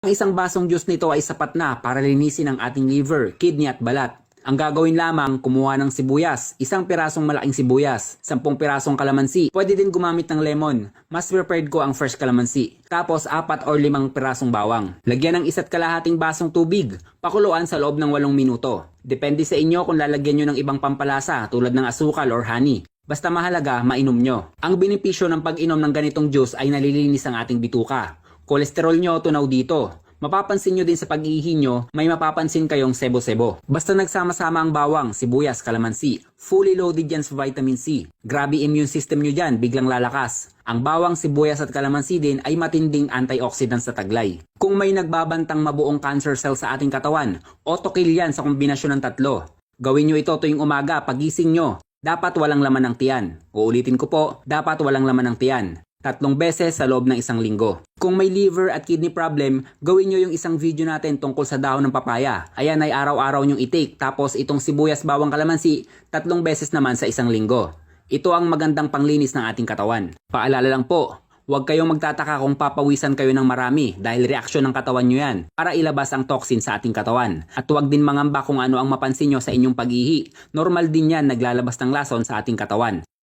Ang isang basong juice nito ay sapat na para linisin ang ating liver, kidney at balat. Ang gagawin lamang, kumuha ng sibuyas, isang pirasong malaking sibuyas, 10 pirasong kalamansi. Pwede din gumamit ng lemon. Mas prepared ko ang fresh kalamansi. Tapos 4 or 5 pirasong bawang. Lagyan ng 1.5 basong tubig. Pakuluan sa loob ng 8 minuto. Depende sa inyo kung lalagyan nyo ng ibang pampalasa tulad ng asukal or honey. Basta mahalaga, mainom nyo. Ang benepisyo ng pag-inom ng ganitong juice ay nalilinis ang ating bituka. Kolesterol nyo tunaw dito. Mapapansin nyo din sa pag-ihi nyo, may mapapansin kayong sebo-sebo. Basta nagsama-sama ang bawang, sibuyas, kalamansi, fully loaded yan sa vitamin C. Grabe immune system nyo dyan, biglang lalakas. Ang bawang, sibuyas at kalamansi din ay matinding antioxidant sa taglay. Kung may nagbabantang mabuong cancer cell sa ating katawan, auto-kill yan sa kombinasyon ng tatlo. Gawin nyo ito tuwing umaga, pagising nyo. Dapat walang laman ng tiyan. Uulitin ko po, dapat walang laman ng tiyan. 3 beses sa loob ng 1 linggo. Kung may liver at kidney problem, gawin nyo yung isang video natin tungkol sa dahon ng papaya. Ayan ay araw-araw nyong i-take. Tapos itong sibuyas, bawang, kalamansi, 3 beses naman sa 1 linggo. Ito ang magandang panglinis ng ating katawan. Paalala lang po, huwag kayong magtataka kung papawisan kayo ng marami dahil reaksyon ng katawan nyo yan para ilabas ang toxin sa ating katawan. At huwag din mangamba kung ano ang mapansin nyo sa inyong pag-ihi. Normal din yan naglalabas ng lason sa ating katawan.